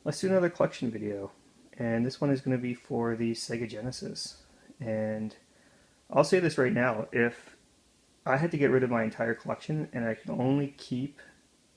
Let's do another collection video, and this one is going to be for the Sega Genesis. And I'll say this right now, if I had to get rid of my entire collection and I could only keep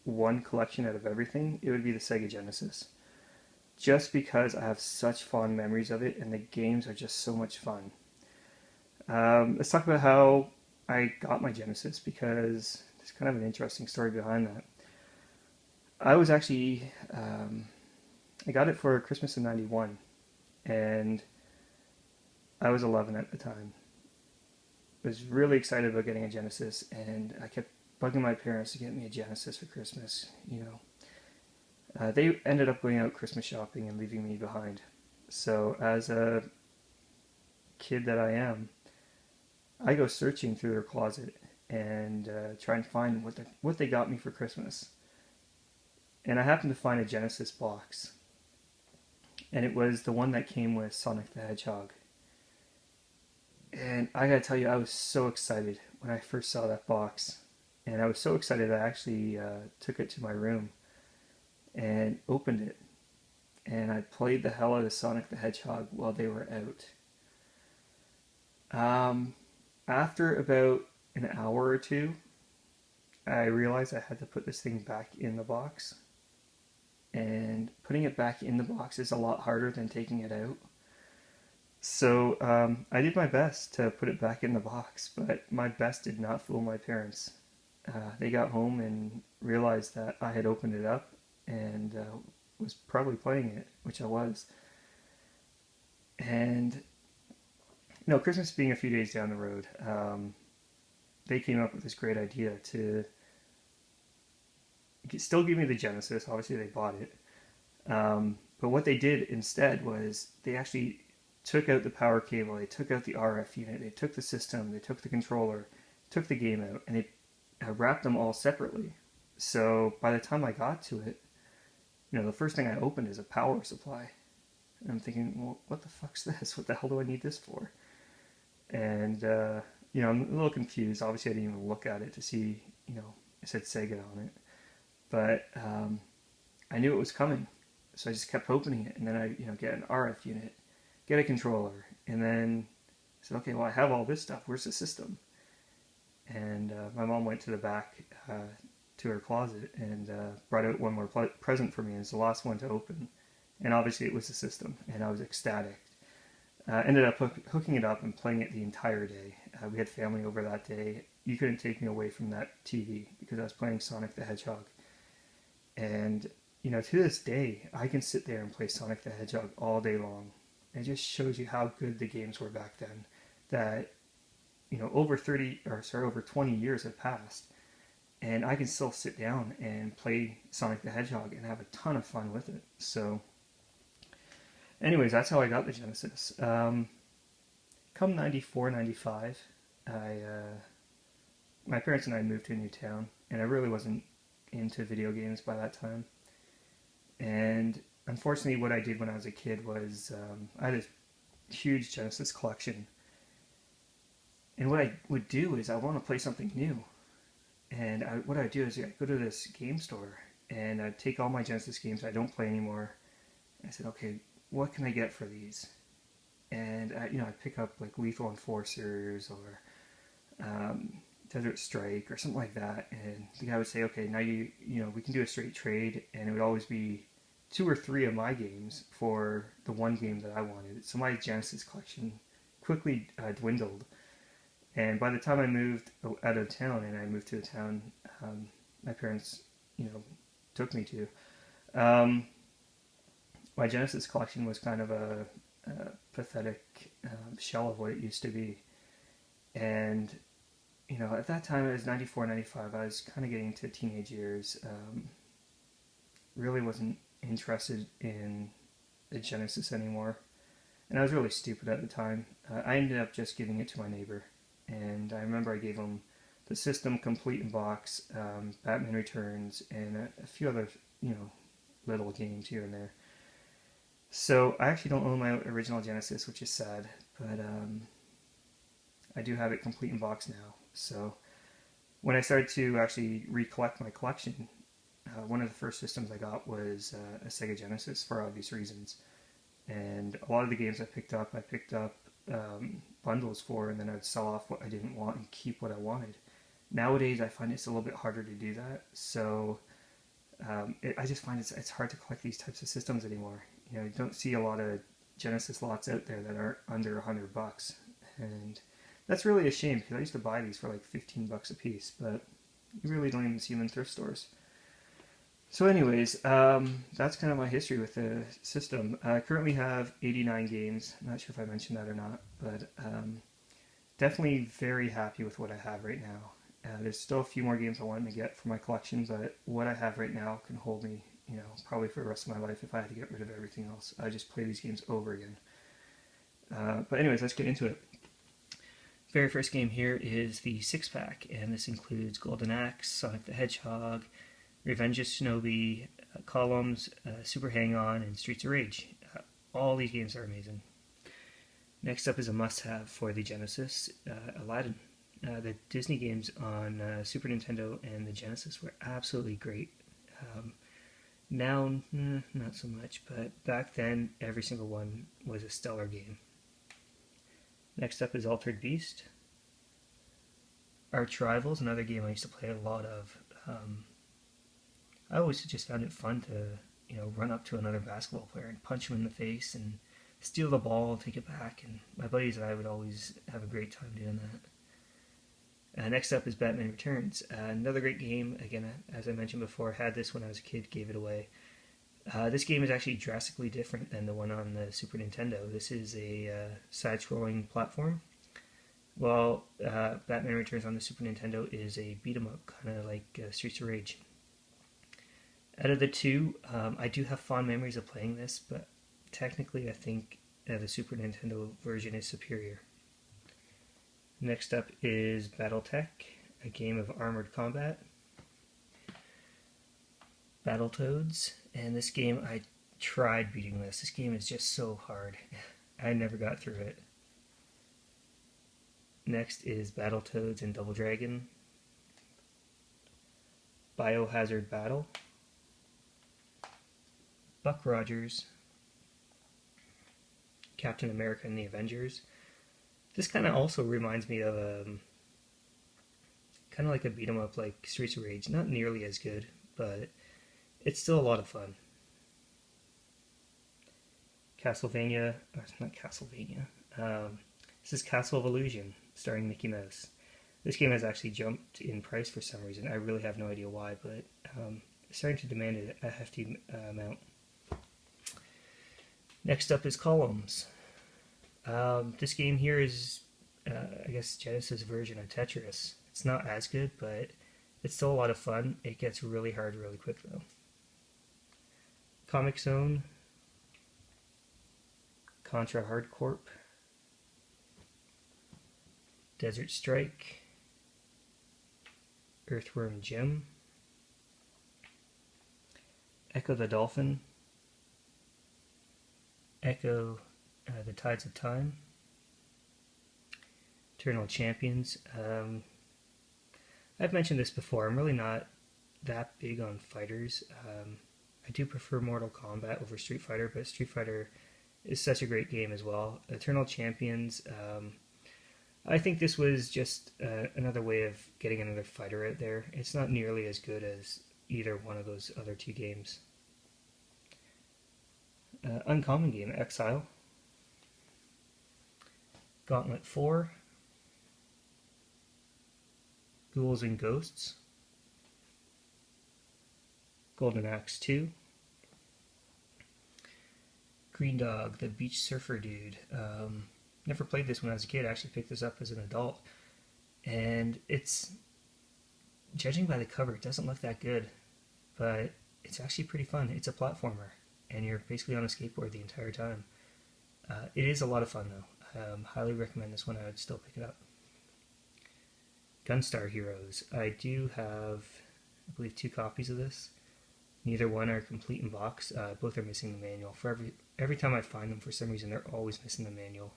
one collection out of everything, it would be the Sega Genesis. Just because I have such fond memories of it and the games are just so much fun. Let's talk about how I got my Genesis because there's kind of an interesting story behind that. I was actually, I got it for Christmas in '91, and I was 11 at the time. I was really excited about getting a Genesis, and I kept bugging my parents to get me a Genesis for Christmas. They ended up going out Christmas shopping and leaving me behind. So, as a kid that I am, I go searching through their closet and try and find what they got me for Christmas. And I happened to find a Genesis box, and it was the one that came with Sonic the Hedgehog. And I gotta tell you, I was so excited when I first saw that box. And I was so excited I actually took it to my room and opened it. And I played the hell out of Sonic the Hedgehog while they were out. After about an hour or two, I realized I had to put this thing back in the box. And putting it back in the box is a lot harder than taking it out. So I did my best to put it back in the box, but my best did not fool my parents. They got home and realized that I had opened it up and was probably playing it, which I was. And Christmas being a few days down the road, they came up with this great idea to still give me the Genesis. Obviously, they bought it. But what they did instead was they actually took out the power cable, they took out the RF unit, they took the system, they took the controller, took the game out, and they wrapped them all separately. So by the time I got to it, the first thing I opened is a power supply. And I'm thinking, well, what the fuck's this? What the hell do I need this for? And, I'm a little confused. Obviously, I didn't even look at it to see, it said Sega on it. But I knew it was coming. So I just kept opening it. And then I, get an RF unit, get a controller, and then I said, okay, well, I have all this stuff. Where's the system? And my mom went to the back to her closet and brought out one more present for me. And it's the last one to open. And obviously, it was the system, and I was ecstatic. Ended up hooking it up and playing it the entire day. We had family over that day. You couldn't take me away from that TV because I was playing Sonic the Hedgehog. And, to this day, I can sit there and play Sonic the Hedgehog all day long. It just shows you how good the games were back then. That, over 20 years have passed. And I can still sit down and play Sonic the Hedgehog and have a ton of fun with it. So, anyways, that's how I got the Genesis. Come 94, 95, my parents and I moved to a new town, and I really wasn't into video games by that time. And unfortunately, what I did when I was a kid was I had a huge Genesis collection. And what I would do is I want to play something new. And what I'd do is I'd go to this game store and I'd take all my Genesis games I don't play anymore. And I said, okay, what can I get for these? And I'd pick up like Lethal Enforcers or Desert Strike or something like that. And the guy would say, okay, now we can do a straight trade, and it would always be two or three of my games for the one game that I wanted. So my Genesis collection quickly dwindled. And by the time I moved out of town and I moved to the town my parents, took me to, my Genesis collection was kind of a pathetic shell of what it used to be. And, at that time it was 94, 95. I was kind of getting to teenage years. Really wasn't interested in the Genesis anymore. And I was really stupid at the time. I ended up just giving it to my neighbor. And I remember I gave him the system complete in box, Batman Returns, and a few other, little games here and there. So I actually don't own my original Genesis, which is sad, but I do have it complete in box now. So when I started to actually recollect my collection, one of the first systems I got was a Sega Genesis for obvious reasons. And a lot of the games I picked up bundles for, and then I'd sell off what I didn't want and keep what I wanted. Nowadays, I find it's a little bit harder to do that. So I just find it's hard to collect these types of systems anymore. You know, you don't see a lot of Genesis lots out there that are under $100, and that's really a shame because I used to buy these for like $15 a piece, but you really don't even see them in thrift stores. So, anyways, that's kind of my history with the system. I currently have 89 games. I'm not sure if I mentioned that or not, but definitely very happy with what I have right now. There's still a few more games I want to get for my collection, but what I have right now can hold me, you know, probably for the rest of my life if I had to get rid of everything else. I just play these games over again. But anyways, let's get into it. Very first game here is the 6-pack, and this includes Golden Axe, Sonic the Hedgehog, Revenge of Shinobi, Columns, Super Hang-On, and Streets of Rage. All these games are amazing. Next up is a must-have for the Genesis, Aladdin. The Disney games on Super Nintendo and the Genesis were absolutely great. Now, not so much, but back then, every single one was a stellar game. Next up is Altered Beast. Arch Rivals, another game I used to play a lot of. I always just found it fun to, you know, run up to another basketball player and punch him in the face and steal the ball, take it back, and my buddies and I would always have a great time doing that. Next up is Batman Returns. Another great game. Again, as I mentioned before, I had this when I was a kid, gave it away. This game is actually drastically different than the one on the Super Nintendo. This is a side-scrolling platform, while Batman Returns on the Super Nintendo is a beat-em-up, kind of like Streets of Rage. Out of the two, I do have fond memories of playing this, but technically I think the Super Nintendo version is superior. Next up is Battletech, a game of armored combat. Battletoads, and this game I tried beating this. This game is just so hard. I never got through it. Next is Battletoads and Double Dragon. Biohazard Battle. Buck Rogers. Captain America and the Avengers. This kind of also reminds me of kind of like a beat 'em up like Streets of Rage. Not nearly as good, but it's still a lot of fun. Castlevania, or not Castlevania. This is Castle of Illusion, starring Mickey Mouse. This game has actually jumped in price for some reason. I really have no idea why, but it's starting to demand a hefty amount. Next up is Columns. This game here is, I guess, Genesis version of Tetris. It's not as good, but it's still a lot of fun. It gets really hard really quick, though. Comic Zone. Contra Hard Corp. Desert Strike. Earthworm Jim. Echo the Dolphin. Echo the Tides of Time. Eternal Champions. I've mentioned this before. I'm really not that big on fighters. I do prefer Mortal Kombat over Street Fighter, but Street Fighter is such a great game as well. Eternal Champions. I think this was just another way of getting another fighter out there. It's not nearly as good as either one of those other two games. Uncommon game, Exile. Gauntlet 4. Ghouls and Ghosts. Golden Axe 2. Green Dog, the Beach Surfer Dude. Never played this when I was a kid. I actually picked this up as an adult. And it's, judging by the cover, it doesn't look that good. But it's actually pretty fun. It's a platformer. And you're basically on a skateboard the entire time. It is a lot of fun, though. Highly recommend this one. I would still pick it up. Gunstar Heroes. I do have, I believe, 2 copies of this. Neither one are complete in box. Both are missing the manual. For every time I find them, for some reason, they're always missing the manual.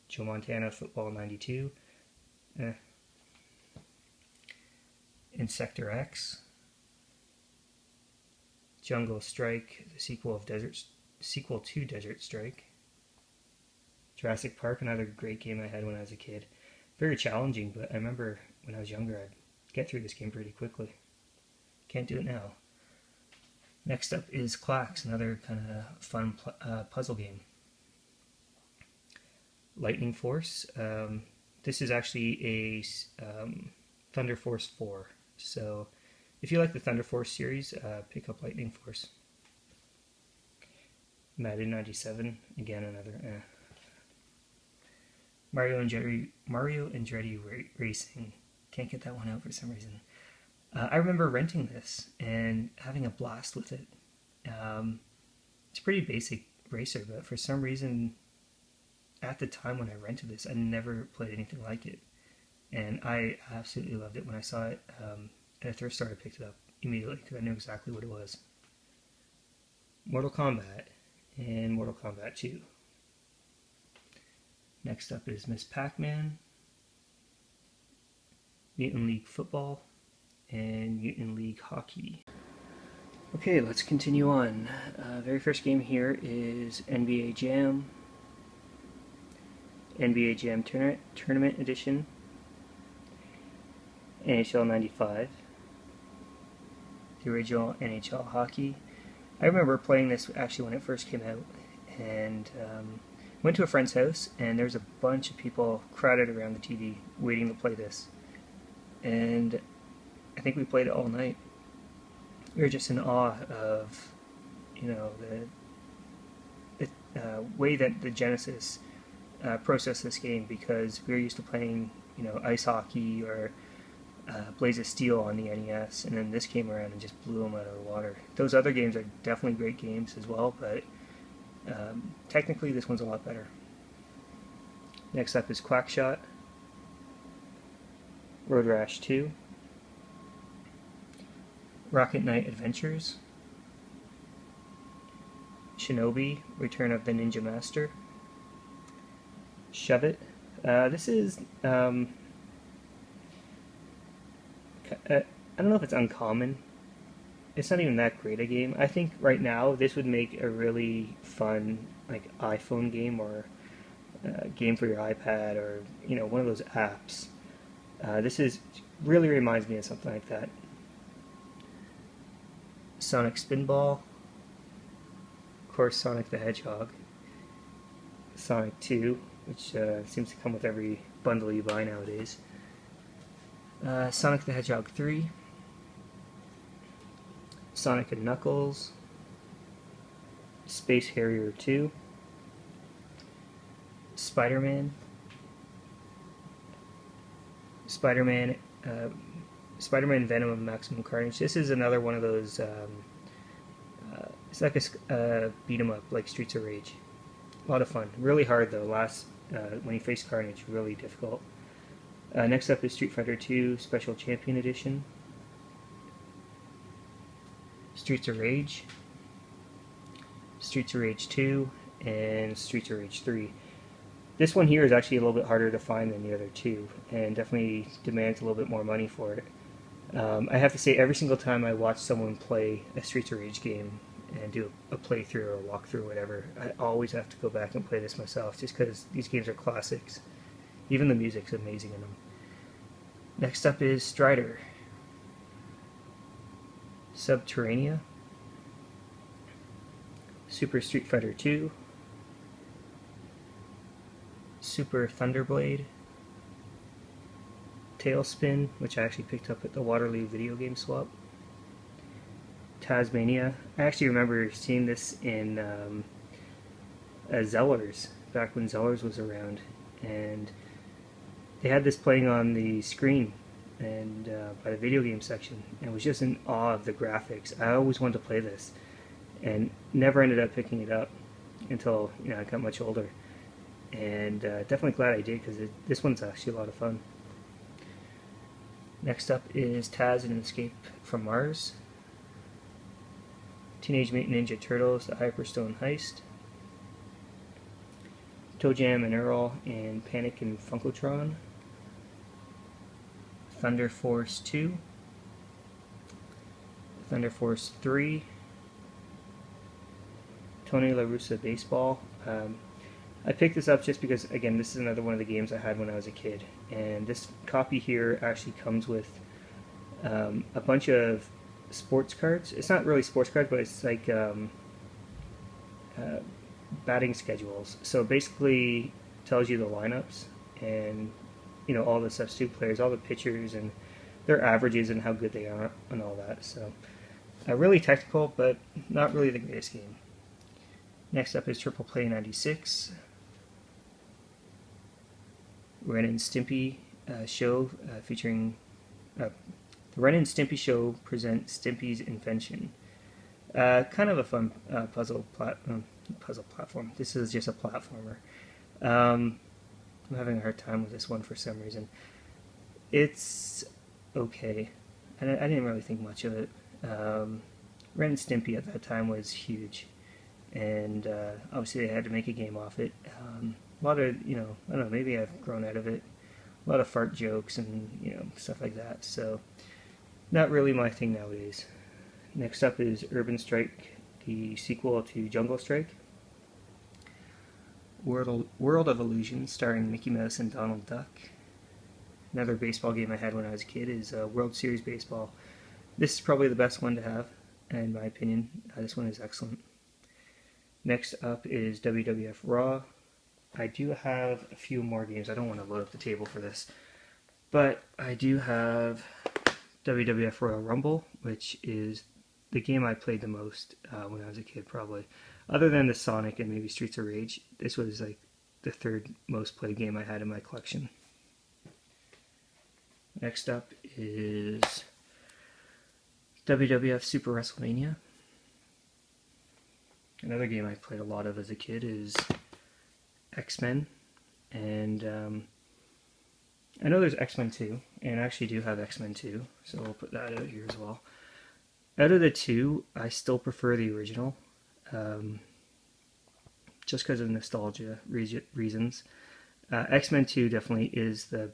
Joe Montana Football 92. Insector X. Jungle Strike, the sequel to Desert Strike. Jurassic Park, another great game I had when I was a kid. Very challenging, but I remember when I was younger I'd get through this game pretty quickly. Can't do it now. Next up is Clax, another kind of fun puzzle game. Lightning Force. This is actually a Thunder Force 4. So if you like the Thunder Force series, pick up Lightning Force. Madden 97, again another Mario and Andretti Racing. Can't get that one out for some reason. I remember renting this and having a blast with it. It's a pretty basic racer, but for some reason, at the time when I rented this, I never played anything like it. And I absolutely loved it when I saw it at a thrift store. I picked it up immediately because I knew exactly what it was. Mortal Kombat and Mortal Kombat 2. Next up is Miss Pac-Man, Mutant League Football, and Mutant League Hockey. Okay, let's continue on. Very first game here is NBA Jam. NBA Jam Tournament Edition. NHL 95. The original NHL Hockey. I remember playing this actually when it first came out, and went to a friend's house, and there was a bunch of people crowded around the TV waiting to play this. And I think we played it all night. We were just in awe of, you know, the way that the Genesis processed this game, because we were used to playing, you know, ice hockey or Blaze of Steel on the NES, and then this came around and just blew them out of the water. Those other games are definitely great games as well, but technically this one's a lot better. Next up is Quackshot, Road Rash 2, Rocket Knight Adventures, Shinobi, Return of the Ninja Master, Shove It. This is, I don't know if it's uncommon. It's not even that great a game. I think right now this would make a really fun like iPhone game, or game for your iPad, or you know, one of those apps. This really reminds me of something like that. Sonic Spinball, of course, Sonic the Hedgehog, Sonic 2, which seems to come with every bundle you buy nowadays. Sonic the Hedgehog 3, Sonic and Knuckles, Space Harrier 2, Spider-Man, Spider-Man Venom of Maximum Carnage. This is another one of those, it's like a beat 'em up, like Streets of Rage. A lot of fun. Really hard though, when you face Carnage, really difficult. Next up is Street Fighter 2 Special Champion Edition, Streets of Rage, Streets of Rage 2, and Streets of Rage 3. This one here is actually a little bit harder to find than the other two, and definitely demands a little bit more money for it. I have to say, every single time I watch someone play a Streets of Rage game and do a playthrough or a walkthrough or whatever, I always have to go back and play this myself, just because these games are classics. Even the music's amazing in them. Next up is Strider, Subterranea, Super Street Fighter 2, Super Thunderblade, Tailspin, which I actually picked up at the Waterloo video game swap, Tasmania. I actually remember seeing this in Zellers, back when Zellers was around, and they had this playing on the screen and by the video game section, and was just in awe of the graphics. I always wanted to play this, and never ended up picking it up until, you know, I got much older. And definitely glad I did, because this one's actually a lot of fun. Next up is Taz and Escape from Mars, Teenage Mutant Ninja Turtles: The Hyperstone Heist, Toe Jam and Earl and Panic and Funkotron, Thunder Force 2, Thunder Force 3, Tony La Russa Baseball. I picked this up just because, again, this is another one of the games I had when I was a kid. And this copy here actually comes with a bunch of sports cards. It's not really sports cards, but it's like uh, batting schedules. So basically tells you the lineups and all the substitute players, all the pitchers, and their averages and how good they are and all that. So really technical, but not really the greatest game. Next up is Triple Play 96. Ren and Stimpy show featuring the Ren and Stimpy show present Stimpy's invention. Kind of a fun puzzle platform. This is just a platformer. I'm having a hard time with this one for some reason. It's okay. I didn't really think much of it. Ren and Stimpy at that time was huge, and obviously they had to make a game off it. A lot of, I don't know, maybe I've grown out of it. A lot of fart jokes and, stuff like that. So, not really my thing nowadays. Next up is Urban Strike, the sequel to Jungle Strike. World of Illusion, starring Mickey Mouse and Donald Duck. Another baseball game I had when I was a kid is World Series Baseball. This is probably the best one to have, in my opinion. This one is excellent. Next up is WWF Raw. I do have a few more games. I don't want to load up the table for this, but I do have WWF Royal Rumble, which is the game I played the most when I was a kid, probably. Other than the Sonic and maybe Streets of Rage, this was like the third most played game I had in my collection. Next up is WWF Super WrestleMania. Another game I played a lot of as a kid is X-Men, and I know there's X-Men 2, and I actually do have X-Men 2, so I'll put that out here as well. Out of the two, I still prefer the original, just because of nostalgia reasons. X-Men 2 definitely is the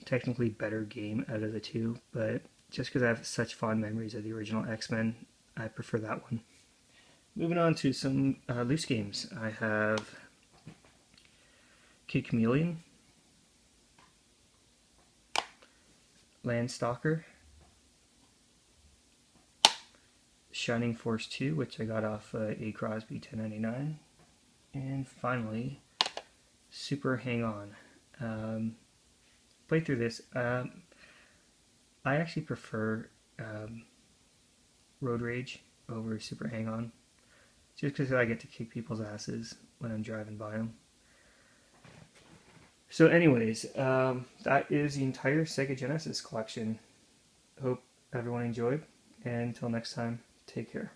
technically better game out of the two, but just because I have such fond memories of the original X-Men, I prefer that one. Moving on to some loose games. I have Kid Chameleon, Landstalker, Shining Force 2, which I got off A. Crosby 1099, and finally Super Hang On. Played through this. I actually prefer Road Rage over Super Hang On, just because I get to kick people's asses when I'm driving by them. So anyways, that is the entire Sega Genesis collection. Hope everyone enjoyed, and until next time, take care.